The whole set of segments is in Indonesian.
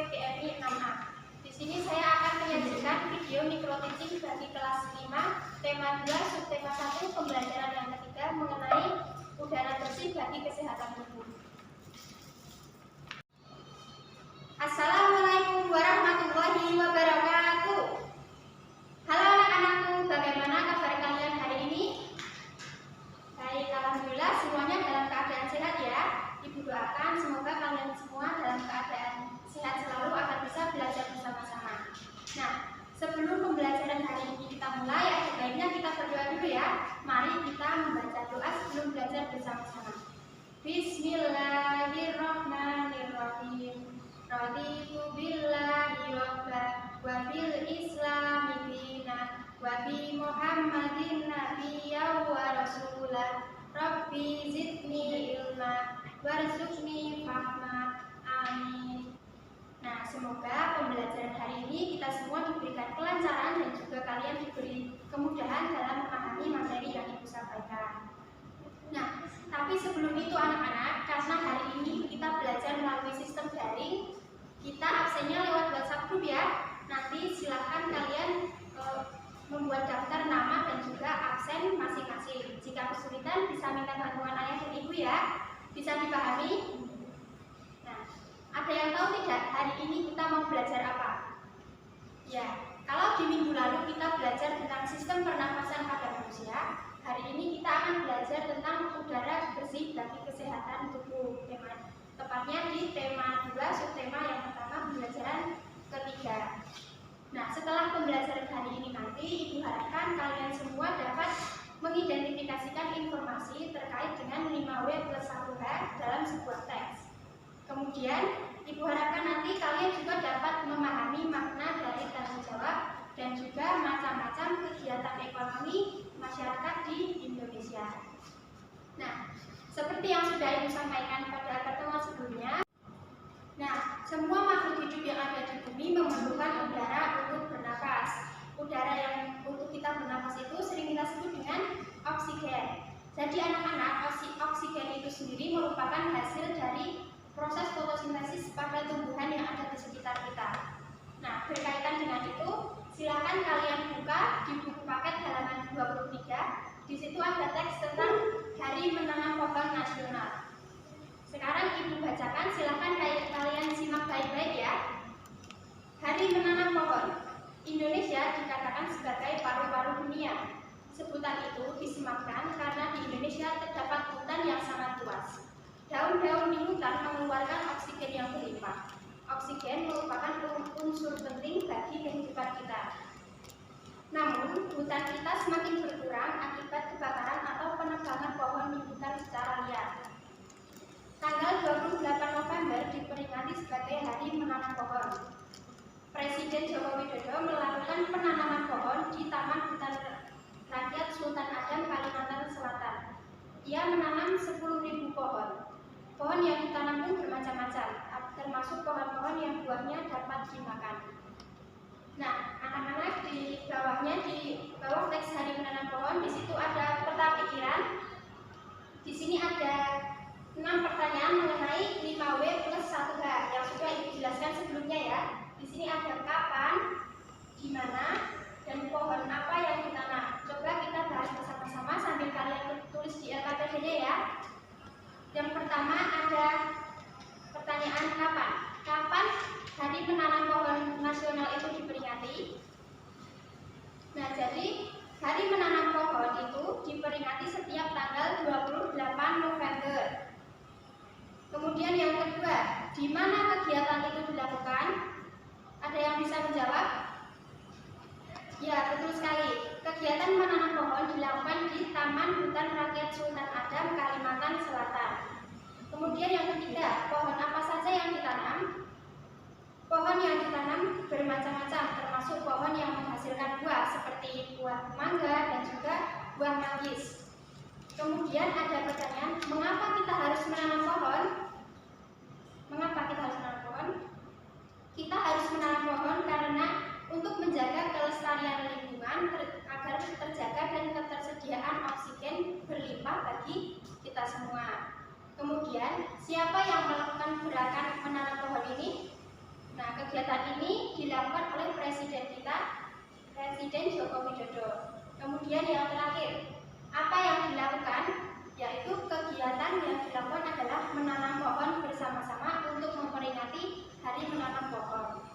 PGMI 6A. Di sini saya akan menyajikan video micro teaching bagi kelas 5, tema 2, subtema 1, pembelajaran yang ketiga mengenai udara bersih bagi kesehatan tubuh. Assalamualaikum warahmatullahi wabarakatuh. Halo anak-anakku, bagaimana kabar kalian hari ini? Baik, alhamdulillah semuanya dalam keadaan sehat ya. Ibu doakan semoga kalian semua dalam keadaan sehat selalu agar bisa belajar bersama-sama. Nah, sebelum pembelajaran hari ini kita mulai, ada baiknya kita berdoa dulu ya. Mari kita membaca doa sebelum belajar bersama-sama. Bismillahirrahmanirrahim. Raditu billahi robba wa bil islami dinan wa bi Muhammadin nabiyya wa rasulah. Rabbi zidni ilma warzuqni fahma. Amin. Nah, semoga pembelajaran hari ini kita semua diberikan kelancaran dan juga kalian diberi kemudahan dalam memahami materi yang Ibu sampaikan. Nah, tapi sebelum itu anak-anak, karena hari ini kita belajar melalui sistem daring, kita absennya lewat WhatsApp group ya. Nanti silakan kalian membuat daftar nama dan juga absen masing-masing. Jika kesulitan bisa minta bantuan ayah dan ibu ya. Bisa dipahami? Nah, ada yang tahu tidak hari ini kita mau belajar apa? Ya, kalau di minggu lalu kita belajar tentang sistem pernafasan pada manusia, hari ini kita akan belajar tentang udara bersih bagi kesehatan tubuh. Tepatnya di tema 2, subtema yang pertama, pembelajaran ketiga. Nah, setelah pembelajaran hari ini nanti, Ibu harapkan kalian semua dapat mengidentifikasikan informasi terkait dengan 5W plus 1H dalam sebuah teks. Kemudian, Ibu harapkan nanti kalian juga dapat memahami makna dari tanggung jawab dan juga macam-macam kegiatan ekonomi masyarakat di Indonesia. Nah, seperti yang sudah Ibu sampaikan pada pertemuan sebelumnya, nah, semua makhluk hidup yang ada di bumi memerlukan udara untuk bernapas. Udara yang untuk kita bernapas itu sering kita sebut dengan oksigen. Jadi anak-anak, oksigen itu sendiri merupakan hasil dari proses fotosintesis pada tumbuhan yang ada di sekitar kita. Nah, berkaitan dengan itu, silakan kalian buka di buku paket halaman 23. Di situ ada teks tentang Hari Menanam Pohon Nasional. Sekarang Ibu bacakan, silakan kalian simak baik-baik ya. Hari Menanam Pohon. Indonesia dikatakan sebagai paru-paru dunia. Sebutan itu disematkan karena di Indonesia terdapat hutan yang sangat luas. Daun-daun di hutan mengeluarkan oksigen yang berlimpah. Oksigen merupakan unsur penting bagi kehidupan kita. Namun, hutan kita semakin berkurang akibat kebakaran atau penebangan pohon di hutan secara liar. Tanggal 28 November diperingati sebagai Hari Menanam Pohon. Presiden Joko Widodo melakukan penanaman pohon di Taman Hutan Rakyat Sultan Adam, Kalimantan Selatan. Ia menanam 10.000 pohon. Pohon yang ditanam pun bermacam-macam, termasuk pohon-pohon yang buahnya dapat dimakan. Nah, anak-anak di bawah teks Hari Menanam Pohon, di situ ada peta pikiran. Di sini ada 6 pertanyaan mengenai 5W plus 1H yang sudah Ibu jelaskan sebelumnya ya. Di sini ada kapan, di mana, dan pohon apa yang ditanam. Coba kita bahas bersama-sama sambil kalian tulis di LKPD-nya ya. Yang pertama ada pertanyaan kapan. Kapan Hari Menanam Pohon Nasional itu diperingati? Nah, jadi Hari Menanam Pohon itu diperingati setiap tanggal 28 November. Kemudian yang kedua, di mana kegiatan itu dilakukan? Ada yang bisa menjawab? Ya, betul sekali. Kegiatan menanam pohon dilakukan di Taman Hutan Rakyat Sultan Adam, Kalimantan Selatan. Kemudian yang ketiga, pohon apa saja yang ditanam? Pohon yang ditanam bermacam-macam, termasuk pohon yang menghasilkan buah seperti buah mangga dan juga buah manggis. Kemudian ada pertanyaan, mengapa kita harus menanam pohon? Mengapa kita harus menanam pohon? Kita harus menanam pohon karena untuk menjaga kelestarian lingkungan agar terjaga dan ketersediaan oksigen berlimpah bagi kita semua. Kemudian, siapa yang melakukan gerakan menanam pohon ini? Nah, kegiatan ini dilakukan oleh Presiden kita, Presiden Joko Widodo. Kemudian yang terakhir, apa yang dilakukan? Yaitu kegiatan yang dilakukan adalah menanam pohon bersama-sama untuk memperingati Hari Menanam Pohon.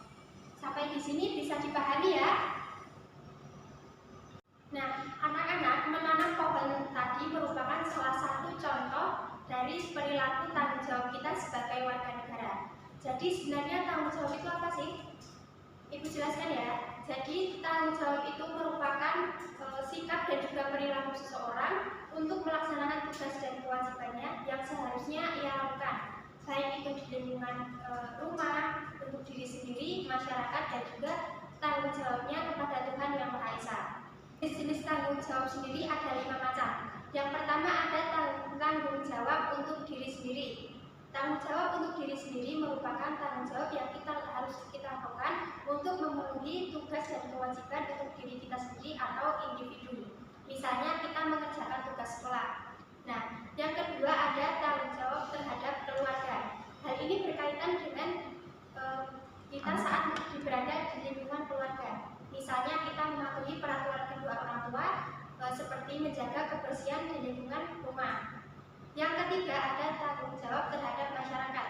Sampai di sini bisa dipahami ya? Nah, anak-anak, menanam pohon tadi merupakan salah satu contoh dari perilaku tanggung jawab kita sebagai warga negara. Jadi sebenarnya tanggung jawab itu apa sih? Ibu jelaskan ya. Jadi tanggung jawab itu merupakan sikap dan juga perilaku seseorang untuk melaksanakan tugas dan kewajibannya yang seharusnya ia lakukan, baik itu di lingkungan rumah, untuk diri sendiri, masyarakat, dan juga tanggung jawabnya kepada Tuhan Yang Maha Esa. Jenis tanggung jawab sendiri ada 5 macam. Yang pertama ada tanggung jawab untuk diri sendiri. Tanggung jawab untuk diri sendiri merupakan tanggung jawab yang harus kita lakukan untuk memenuhi tugas dan kewajiban untuk diri kita sendiri atau individu. Misalnya kita mengerjakan tugas sekolah. Nah, yang kedua ada tanggung jawab terhadap keluarga. Hal ini berkaitan dengan kita saat berada di lingkungan keluarga. Misalnya kita mematuhi peraturan kedua orang tua seperti menjaga kebersihan di lingkungan rumah. Yang ketiga ada tanggung jawab terhadap masyarakat.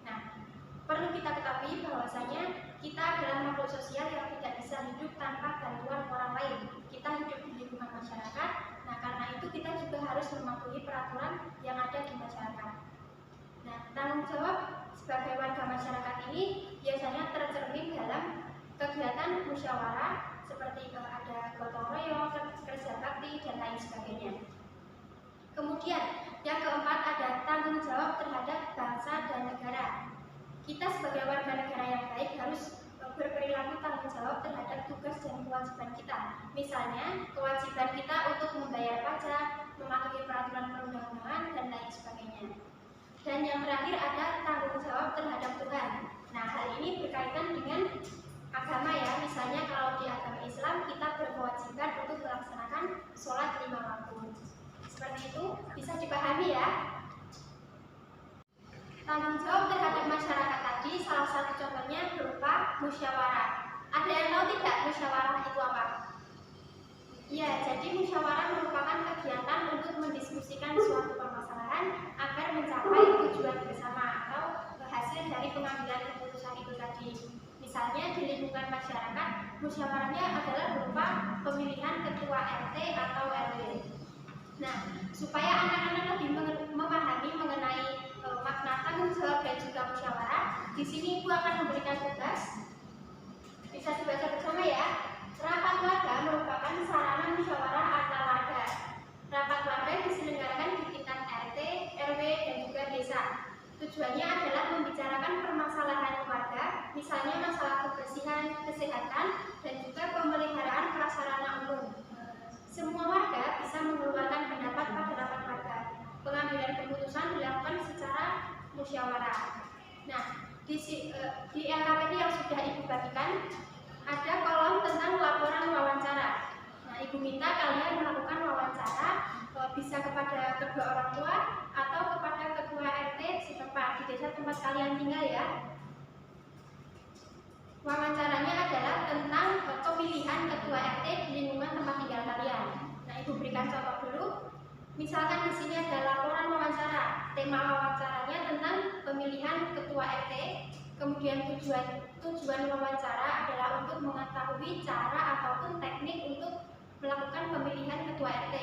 Nah, perlu kita ketahui bahwasanya kita adalah makhluk sosial yang tidak bisa hidup tanpa bantuan orang lain. Kita hidup di lingkungan masyarakat. Nah, karena itu kita juga harus mematuhi peraturan yang ada di masyarakat. Nah, tanggung jawab sebagai warga masyarakat ini biasanya tercermin dalam kegiatan musyawarah seperti ada gotong royong, kerja bakti, dan lain sebagainya. Kemudian yang keempat ada tanggung jawab terhadap bangsa dan negara. Kita sebagai warga negara yang baik harus berperilaku tanggung jawab terhadap tugas dan kewajiban kita. Misalnya kewajiban kita untuk membayar pajak, mematuhi peraturan perundang-undangan, dan lain sebagainya. Dan yang terakhir ada tanggung jawab terhadap Tuhan. Nah, hal ini berkaitan dengan agama ya. Misalnya kalau di agama Islam kita berkewajiban untuk melaksanakan sholat 5 waktu. Seperti itu bisa dipahami ya. Tanggung jawab terhadap masyarakat tadi salah satu contohnya berupa musyawarah. Ada yang tahu tidak musyawarah itu apa? Ya, jadi musyawarah merupakan kegiatan untuk mendiskusikan suatu permasalahan agar mencapai tujuan bersama atau hasil dari pengambilan keputusan itu tadi. Misalnya di lingkungan masyarakat, musyawarahnya adalah berupa pemilihan ketua RT atau RW. Nah, supaya anak-anak lebih memahami mengenai makna tanggung jawab dan juga musyawarah, di sini Ibu akan memberikan tugas. Bisa dibaca bersama ya. Rapat warga merupakan sarana musyawarah antar warga. Rapat warga diselenggarakan di tingkat RT, RW, dan juga desa. Tujuannya adalah membicarakan permasalahan warga, misalnya masalah kebersihan, kesehatan, dan juga pemeliharaan prasarana umum. Semua warga bisa mengeluarkan pendapat pada rapat warga. Pengambilan keputusan dilakukan secara musyawarah. Nah, di LKPD yang sudah Ibu bagikan, ada kolom tentang laporan wawancara. Nah, Ibu minta kalian melakukan wawancara bisa kepada kedua orang tua atau kepada ketua RT setempat di desa tempat kalian tinggal ya. Wawancaranya adalah tentang pemilihan ketua RT di lingkungan tempat tinggal kalian. Nah, Ibu berikan contoh dulu. Misalkan di sini ada laporan wawancara. Tema wawancaranya tentang pemilihan ketua RT. Kemudian tujuan wawancara adalah untuk mengetahui cara ataupun teknik untuk melakukan pemilihan ketua RT.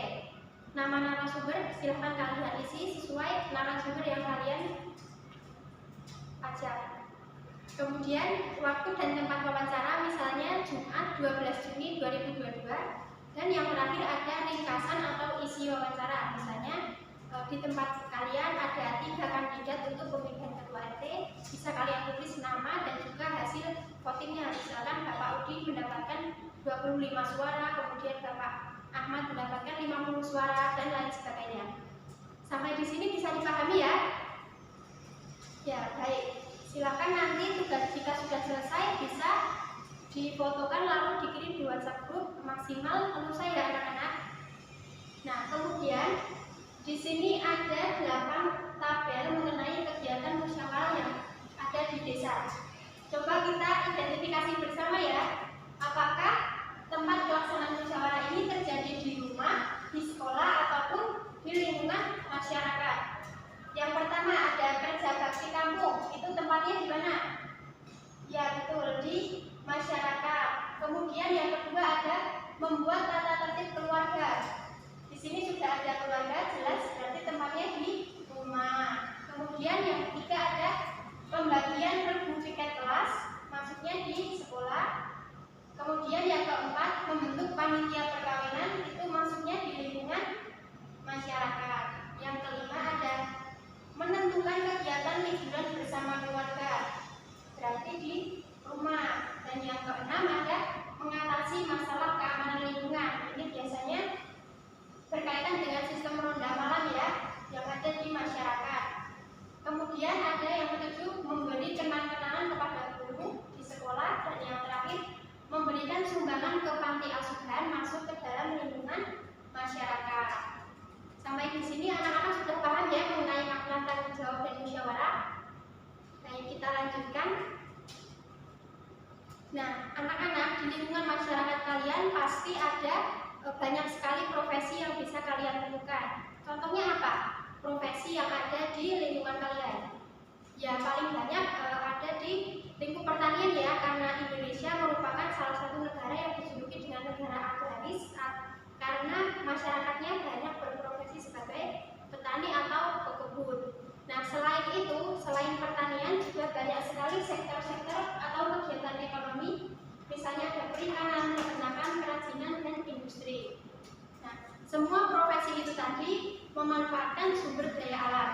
Nama narasumber silahkan kalian isi sesuai narasumber yang kalian ajak. Kemudian waktu dan tempat wawancara misalnya Jumat 12 Juni 2022. Dan yang terakhir ada ringkasan atau isi wawancara. Misalnya di tempat kalian ada 3 kandidat untuk pemilihan ketua RT, bisa kalian tulis nama dan juga hasil votingnya. Misalkan Bapak Udin mendapatkan 25 suara, kemudian Bapak Ahmad mendapatkan 50 suara, dan lain sebagainya. Sampai di sini bisa dipahami ya? Ya, baik. Silakan nanti tugas jika sudah selesai bisa difotokan lalu dikirim di WhatsApp grup maksimal selesai ya anak-anak. Nah, kemudian di sini ada 8 tabel mengenai kegiatan musyawarah yang ada di desa. Coba kita identifikasi bersama ya, apakah tempat pelaksanaan musyawarah ini terjadi di rumah, di sekolah, ataupun di lingkungan masyarakat. Yang pertama ada kerja bakti kampung, itu tempatnya di mana? Ya betul, di masyarakat. Kemudian yang kedua ada membuat tata tertib keluarga. Di sini sudah ada keluarga, jelas berarti tempatnya di rumah. Kemudian yang ketiga ada pembagian regu tiket kelas, maksudnya di sekolah. Kemudian yang keempat membentuk panitia perkawinan, itu maksudnya di lingkungan masyarakat. Yang kelima ada menentukan kegiatan liburan bersama keluarga, berarti di rumah. Dan yang keenam ada mengatasi masalah keamanan lingkungan. Ini biasanya berkaitan dengan sistem ronda malam ya, yang ada di masyarakat. Kemudian ada yang ketujuh memberi kenang-kenangan kepada guru di sekolah. Dan yang terakhir memberikan sumbangan ke panti asuhan masuk ke dalam lingkungan masyarakat. Sampai di sini anak-anak sudah paham ya mengenai makna tanggung jawab dan musyawarah. Nah, kita lanjutkan. Nah, anak-anak di lingkungan masyarakat kalian pasti ada banyak sekali profesi yang bisa kalian temukan. Contohnya apa? Profesi yang ada di lingkungan kalian. Ya, paling banyak ada di lingkup pertanian ya, karena Indonesia merupakan salah satu negara yang dijuluki dengan negara agraris karena masyarakatnya banyak berprofesi sebagai petani atau pekebun. Nah, selain itu, selain pertanian juga banyak sekali sektor-sektor atau kegiatan ekonomi, misalnya ada perikanan, peternakan, kerajinan, dan industri. Nah, semua profesi itu tadi memanfaatkan sumber daya alam.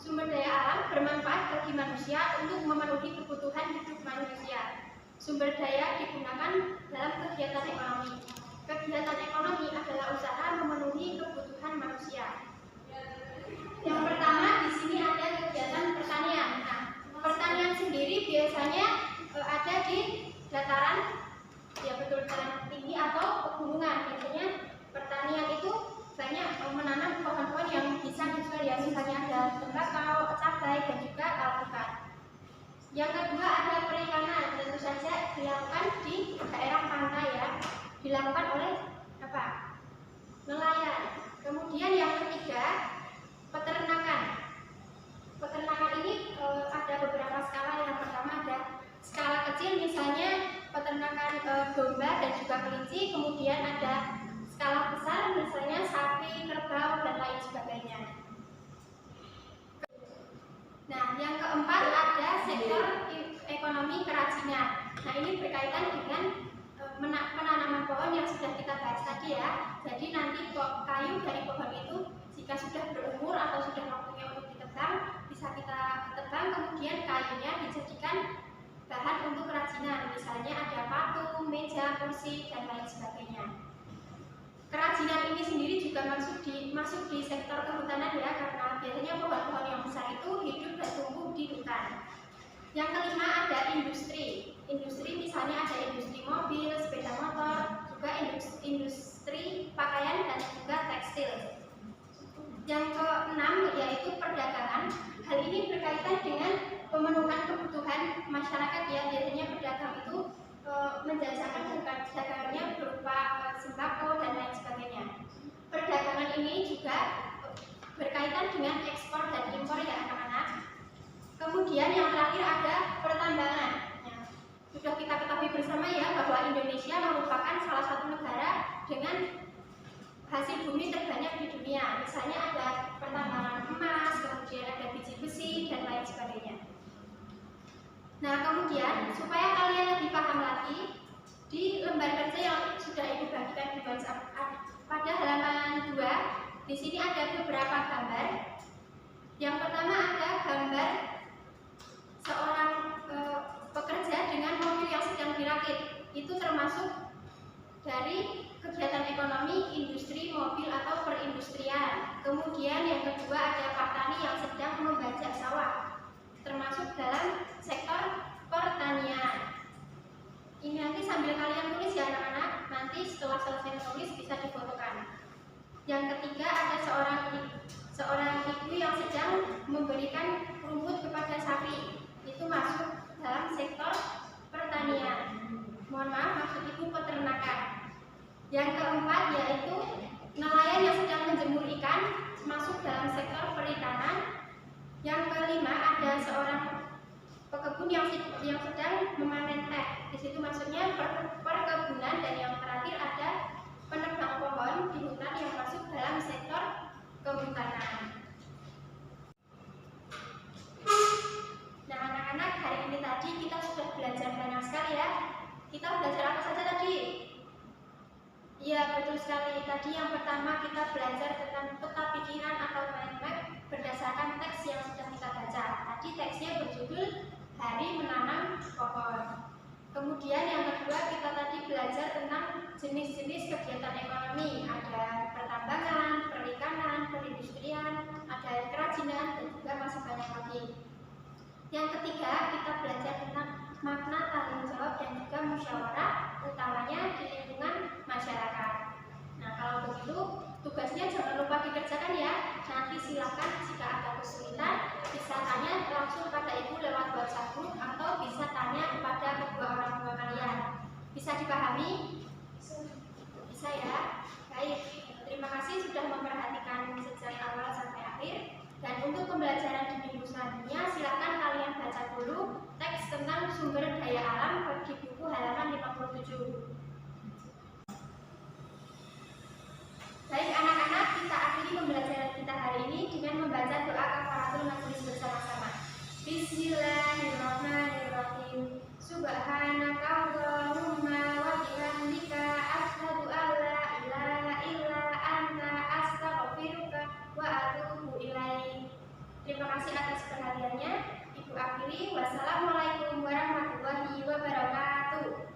Sumber daya alam bermanfaat bagi manusia untuk memenuhi kebutuhan hidup manusia. Sumber daya digunakan dalam kegiatan ekonomi. Kegiatan ekonomi adalah usaha memenuhi kebutuhan manusia. Yang pertama di sini ada kegiatan pertanian. Nah, pertanian sendiri biasanya ada di dataran, ya betul, dataran tinggi atau pegunungan. Biasanya pertanian itu banyak menanam pohon-pohon yang bisa dijual ya, misalnya ada tembakau, cabai, dan juga alpukat. Yang kedua ada perikanan, tentu saja dilakukan di daerah pantai ya, dilakukan oleh apa? Nelayan. Kemudian yang ketiga peternakan. Peternakan ini ada beberapa skala. Yang pertama ada skala kecil, misalnya peternakan domba dan juga kelinci. Kemudian ada skala besar, misalnya sapi, kerbau, dan lain sebagainya. Nah, yang keempat ada sektor ekonomi kerajinan. Nah, ini berkaitan dengan penanaman pohon yang sudah kita bahas tadi ya. Jadi nanti kayu dari pohon itu jika sudah berumur atau sudah waktunya untuk ditebang, bisa kita tebang, kemudian kayunya dijadikan bahan untuk kerajinan. Misalnya ada patung, meja, kursi, dan lain sebagainya. Kerajinan ini sendiri juga masuk di sektor kehutanan ya, karena biasanya pohon-pohon yang besar itu hidup dan tumbuh di hutan. Yang kelima ada industri. Industri misalnya ada industri mobil, sepeda motor, juga industri pakaian dan juga tekstil. Yang keenam yaitu perdagangan. Hal ini berkaitan dengan pemenuhan kebutuhan masyarakat ya. Biasanya pedagang itu menjajakan dagangannya berupa sembako dan lain sebagainya. Perdagangan ini juga berkaitan dengan ekspor dan impor ya anak-anak. Kemudian yang terakhir ada pertambangan. Nah, sudah kita ketahui bersama ya bahwa Indonesia merupakan salah satu negara dengan hasil bumi terbanyak di dunia. Misalnya ada pertambangan emas, kemudian ada biji besi dan lain sebagainya. Nah, kemudian supaya kalian lebih paham lagi, di lembar kerja yang sudah Ibu bagikan di WhatsApp pada halaman 2, di sini ada beberapa gambar. Yang pertama ada gambar seorang pekerja dengan mobil yang sedang dirakit. Itu termasuk dari kegiatan ekonomi industri mobil atau perindustrian. Kemudian yang kedua ada petani yang sedang membajak sawah, termasuk dalam sektor pertanian. Ini nanti sambil kalian tulis ya anak-anak, nanti setelah selesai menulis bisa difotokan. Yang ketiga ada seorang ibu yang sedang memberikan rumput kepada sapi. Itu masuk dalam sektor pertanian. Mohon maaf, maksud Ibu peternakan. Yang keempat yaitu nelayan yang sedang menjemur ikan masuk dalam sektor perikanan. Yang kelima ada seorang pekebun yang sedang memanen teh. Di situ maksudnya perkebunan. Dan yang terakhir ada penebang pohon di hutan yang masuk dalam sektor kehutanan. Nah, anak-anak, hari ini tadi kita sudah belajar banyak sekali ya. Kita belajar apa saja tadi? Iya, betul sekali. Tadi yang pertama kita belajar tentang peta pikiran atau mind map berdasarkan teks yang sudah kita baca. Tadi teksnya berjudul Hari Menanam Pohon. Kemudian yang kedua kita tadi belajar tentang jenis-jenis kegiatan ekonomi. Ada pertambangan, perikanan, perindustrian, ada kerajinan, dan juga masih banyak lagi. Yang ketiga kita belajar tentang makna tanggung jawab dan juga musyawarah, utamanya di lingkungan masyarakat. Nah, kalau begitu tugasnya jangan lupa dikerjakan ya. Nanti silakan jika ada kesulitan bisa tanya langsung pada Ibu lewat WhatsApp group atau bisa tanya kepada kedua orang tua kalian. Bisa dipahami? Bisa ya? Baik, terima kasih sudah memperhatikan sejak awal sampai akhir. Dan untuk pembelajaran di minggu selanjutnya silakan kalian baca dulu teks tentang sumber daya alam di buku halaman 57. Baik anak-anak, kita akhiri pembelajaran kita hari ini dengan membaca doa kafaratul majelis bersama-sama. Bismillahirrahmanirrahim. Subhanakallahumma wa bihamdika asyhadu an la ilaha illa anta astaghfiruka wa atubu ilaik. Terima kasih atas perhatiannya. Ibu akhiri. Wassalamualaikum warahmatullahi wabarakatuh.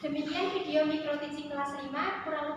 Demikian video mikro teaching kelas 5 kurang